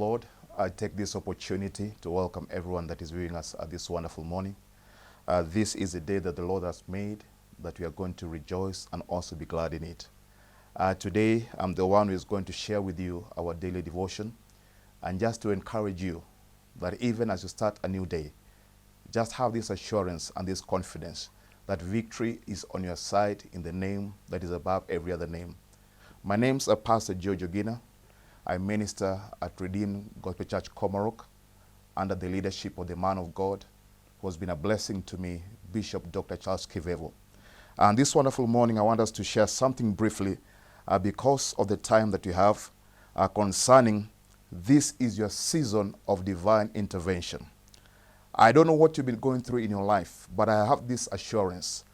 Lord, I take this opportunity to welcome everyone that is viewing us at this wonderful morning. This is a day that the Lord has made, that we are going to rejoice and also be glad in it. Today, I'm the one who is going to share with you our daily devotion, and just to encourage you that even as you start a new day, just have this assurance and this confidence that victory is on your side in the name that is above every other name. My name's Pastor George Ogina. I minister at Redeemed Gospel Church Komarok under the leadership of the man of God who has been a blessing to me, Bishop Dr. Charles Kivevo. And this wonderful morning, I want us to share something briefly because of the time that we have concerning this is your season of divine intervention. I don't know what you've been going through in your life, but I have this assurance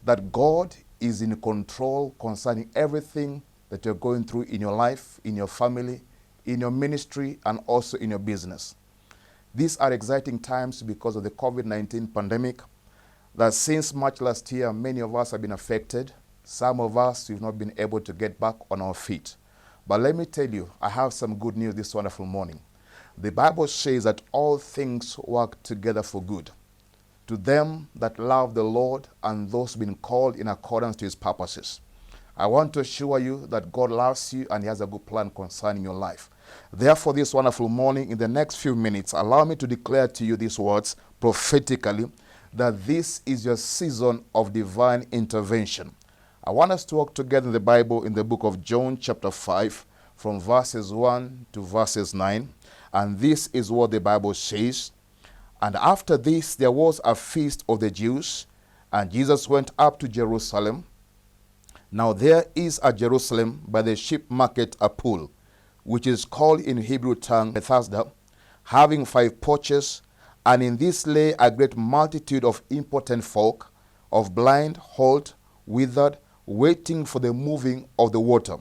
that God is in control concerning everything that you're going through in your life, in your family, in your ministry, and also in your business. These are exciting times because of the COVID-19 pandemic that since March last year, many of us have been affected. Some of us, we've not been able to get back on our feet. But let me tell you, I have some good news this wonderful morning. The Bible says that all things work together for good to them that love the Lord and those been called in accordance to his purposes. I want to assure you that God loves you and he has a good plan concerning your life. Therefore, this wonderful morning, in the next few minutes, allow me to declare to you these words prophetically, that this is your season of divine intervention. I want us to walk together in the Bible in the book of John chapter 5, from verses 1 to verses 9. And this is what the Bible says. And after this, there was a feast of the Jews, and Jesus went up to Jerusalem. Now there is at Jerusalem by the sheep market a pool, which is called in Hebrew tongue Bethesda, having 5 porches, and in this lay a great multitude of impotent folk, of blind, halt, withered, waiting for the moving of the water.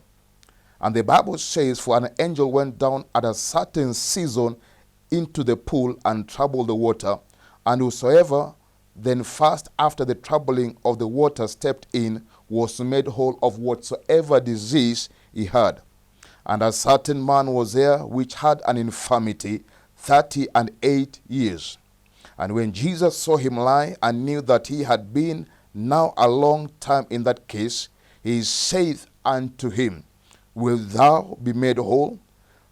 And the Bible says, for an angel went down at a certain season into the pool and troubled the water, and whosoever then fast after the troubling of the water stepped in was made whole of whatsoever disease he had. And a certain man was there which had an infirmity 38 years. And when Jesus saw him lie and knew that he had been now a long time in that case, he saith unto him, Wilt thou be made whole?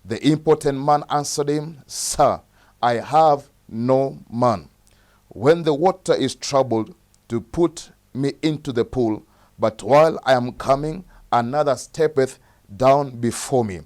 The impotent man answered him, Sir, I have no man, when the water is troubled, to put me into the pool, but while I am coming, another steppeth down before me.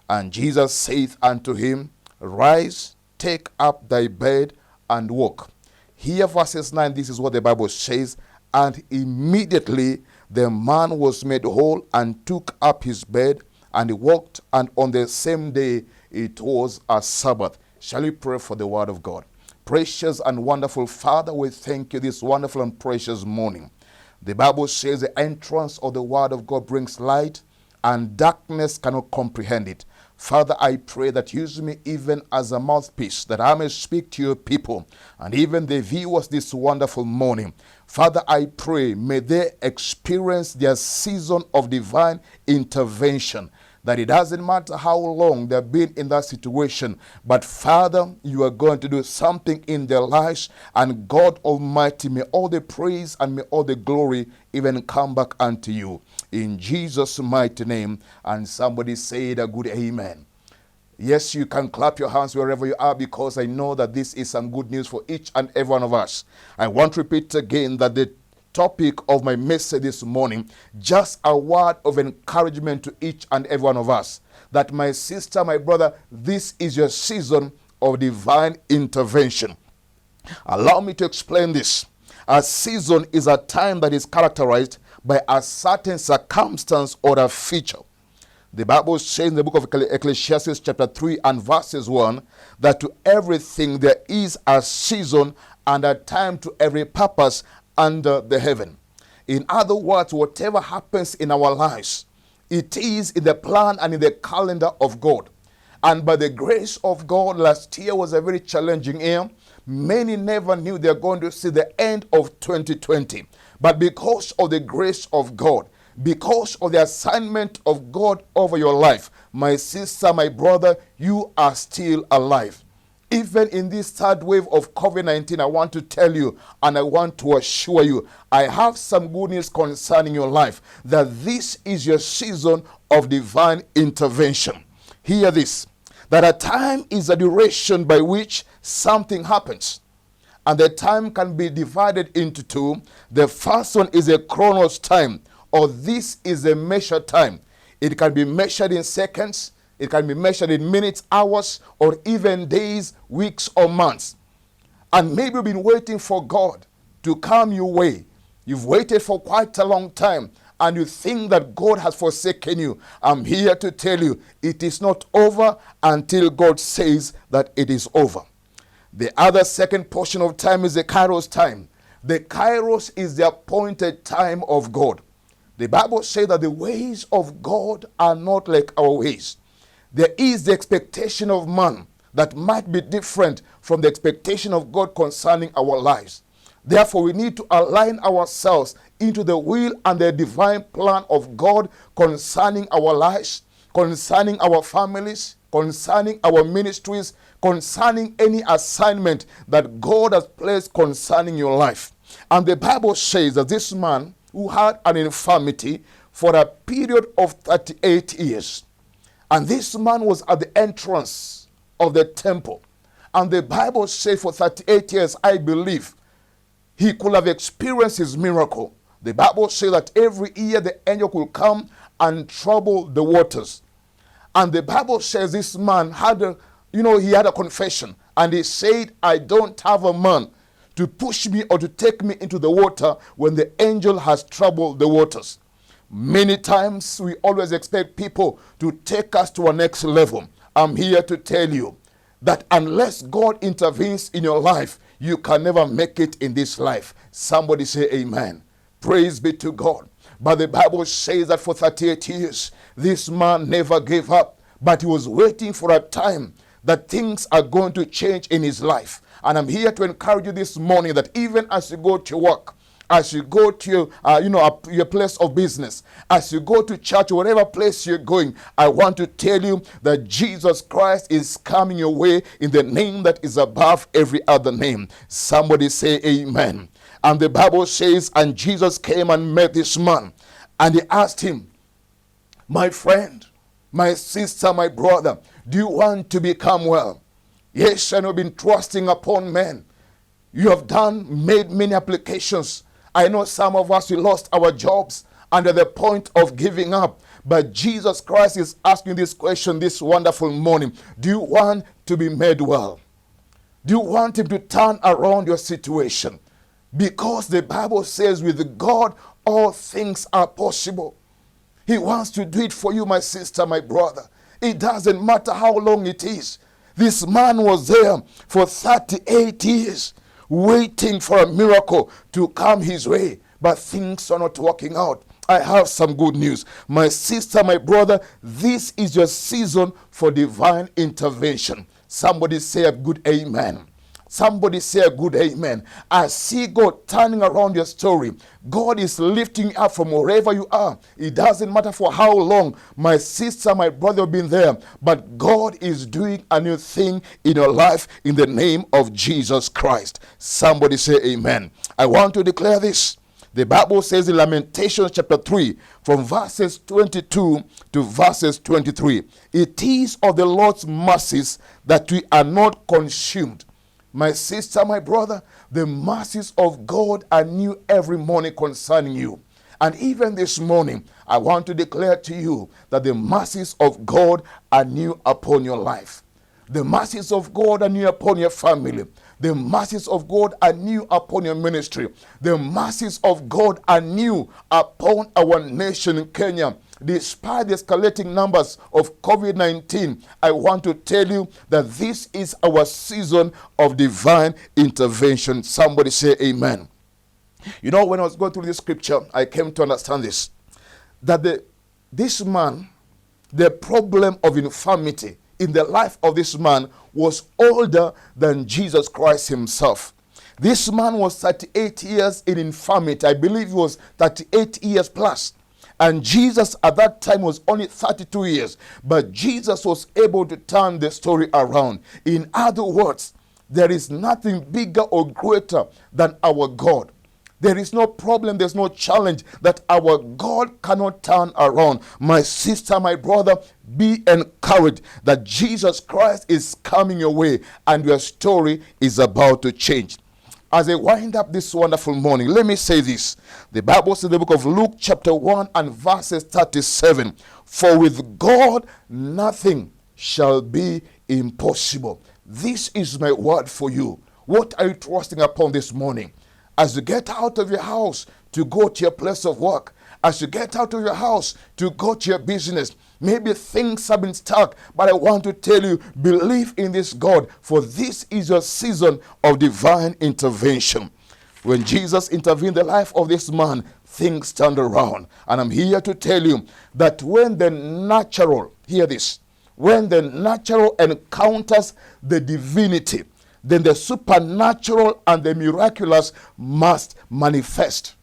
And Jesus saith unto him, Rise, take up thy bed, and walk. Here verses 9, this is what the Bible says, and immediately the man was made whole, and took up his bed, and he walked, and on the same day it was a Sabbath. Shall we pray for the word of God? Precious and wonderful Father, we thank you this wonderful and precious morning. The Bible says the entrance of the word of God brings light, and darkness cannot comprehend it. Father, I pray that use me even as a mouthpiece, that I may speak to your people and even the viewers this wonderful morning. Father, I pray, may they experience their season of divine intervention, that it doesn't matter how long they've been in that situation, but Father, you are going to do something in their lives, and God Almighty, may all the praise and may all the glory even come back unto you. In Jesus' mighty name, and somebody said a good amen. Yes, you can clap your hands wherever you are, because I know that this is some good news for each and every one of us. I want to repeat again that the topic of my message this morning, just a word of encouragement to each and every one of us, that my sister, my brother, this is your season of divine intervention. Allow me to explain this. A season is a time that is characterized by a certain circumstance or a feature. The Bible says in the book of Ecclesiastes chapter 3 and verses 1, that to everything there is a season and a time to every purpose under the heaven. In other words, whatever happens in our lives, it is in the plan and in the calendar of God. And by the grace of God, last year was a very challenging year. Many never knew they're going to see the end of 2020. But because of the grace of God, because of the assignment of God over your life, my sister, my brother, you are still alive. Even in this third wave of COVID-19, I want to tell you and I want to assure you, I have some good news concerning your life, that this is your season of divine intervention. Hear this, that a time is a duration by which something happens. And the time can be divided into two. The first one is a chronos time, or this is a measured time. It can be measured in seconds, it can be measured in minutes, hours, or even days, weeks, or months. And maybe you've been waiting for God to come your way. You've waited for quite a long time, and you think that God has forsaken you. I'm here to tell you, it is not over until God says that it is over. The other second portion of time is the Kairos time. The Kairos is the appointed time of God. The Bible says that the ways of God are not like our ways. There is the expectation of man that might be different from the expectation of God concerning our lives. Therefore, we need to align ourselves into the will and the divine plan of God concerning our lives, concerning our families, concerning our ministries, concerning any assignment that God has placed concerning your life. And the Bible says that this man who had an infirmity for a period of 38 years, and this man was at the entrance of the temple. And the Bible says for 38 years, I believe, he could have experienced his miracle. The Bible says that every year the angel could come and trouble the waters. And the Bible says this man had he had a confession. And he said, I don't have a man to push me or to take me into the water when the angel has troubled the waters. Many times we always expect people to take us to our next level. I'm here to tell you that unless God intervenes in your life, you can never make it in this life. Somebody say amen. Praise be to God. But the Bible says that for 38 years, this man never gave up, but he was waiting for a time that things are going to change in his life. And I'm here to encourage you this morning that even as you go to work, as you go to your place of business, as you go to church, whatever place you're going, I want to tell you that Jesus Christ is coming your way in the name that is above every other name. Somebody say amen. And the Bible says, and Jesus came and met this man, and he asked him, my friend, my sister, my brother, do you want to become well? Yes, and you've been trusting upon men. You have made many applications. I know some of us, we lost our jobs and at the point of giving up. But Jesus Christ is asking this question this wonderful morning. Do you want to be made well? Do you want him to turn around your situation? Because the Bible says with God, all things are possible. He wants to do it for you, my sister, my brother. It doesn't matter how long it is. This man was there for 38 years. Waiting for a miracle to come his way, but things are not working out. I have some good news. My sister, my brother, this is your season for divine intervention. Somebody say a good amen. Somebody say a good amen. I see God turning around your story. God is lifting you up from wherever you are. It doesn't matter for how long. My sister, my brother have been there. But God is doing a new thing in your life in the name of Jesus Christ. Somebody say amen. I want to declare this. The Bible says in Lamentations chapter 3, from verses 22 to verses 23, it is of the Lord's mercies that we are not consumed. My sister, my brother, the mercies of God are new every morning concerning you. And even this morning, I want to declare to you that the mercies of God are new upon your life. The mercies of God are new upon your family. The mercies of God are new upon your ministry. The mercies of God are new upon our nation in Kenya. Despite the escalating numbers of COVID-19, I want to tell you that this is our season of divine intervention. Somebody say amen. You know, when I was going through this scripture, I came to understand this. That this man, the problem of infirmity in the life of this man was older than Jesus Christ himself. This man was 38 years in infirmity. I believe he was 38 years plus. And Jesus at that time was only 32 years. But Jesus was able to turn the story around. In other words, there is nothing bigger or greater than our God. There is no problem, there's no challenge that our God cannot turn around. My sister, my brother, be encouraged that Jesus Christ is coming your way and your story is about to change. As I wind up this wonderful morning, let me say this. The Bible says in the book of Luke chapter 1 and verses 37, for with God nothing shall be impossible. This is my word for you. What are you trusting upon this morning? As you get out of your house to go to your place of work, as you get out of your house to go to your business, maybe things have been stuck, but I want to tell you, believe in this God, for this is your season of divine intervention. When Jesus intervened in the life of this man, things turned around. And I'm here to tell you that when the natural, hear this, when the natural encounters the divinity, then the supernatural and the miraculous must manifest.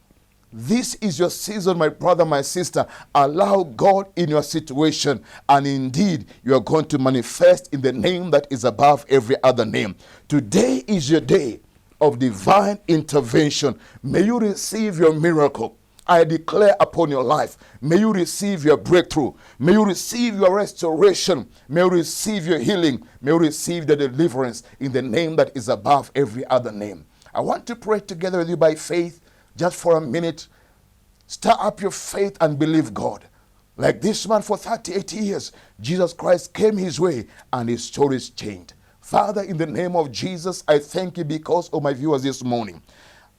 This is your season, my brother, my sister. Allow God in your situation, and indeed you are going to manifest in the name that is above every other name. Today is your day of divine intervention. May you receive your miracle. I declare upon your life, may you receive your breakthrough. May you receive your restoration. May you receive your healing. May you receive the deliverance in the name that is above every other name. I want to pray together with you by faith. Just for a minute, stir up your faith and believe God. Like this man for 38 years, Jesus Christ came his way and his stories changed. Father, in the name of Jesus, I thank you because of my viewers this morning.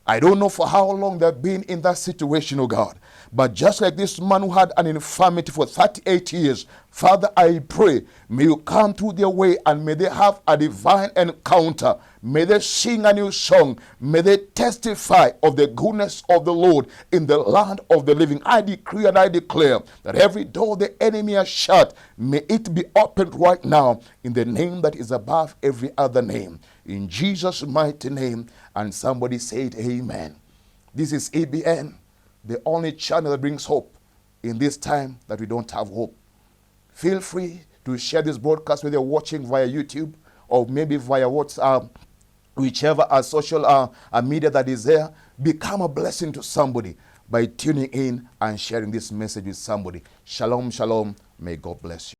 I don't know for how long they've been in that situation, oh God. But just like this man who had an infirmity for 38 years, Father, I pray, may you come through their way and may they have a divine encounter. May they sing a new song. May they testify of the goodness of the Lord in the land of the living. I decree and I declare that every door the enemy has shut, may it be opened right now in the name that is above every other name. In Jesus' mighty name. And somebody said amen. This is ABN, the only channel that brings hope in this time that we don't have hope. Feel free to share this broadcast whether you're watching via YouTube or maybe via WhatsApp, whichever social media that is there. Become a blessing to somebody by tuning in and sharing this message with somebody. Shalom, shalom. May God bless you.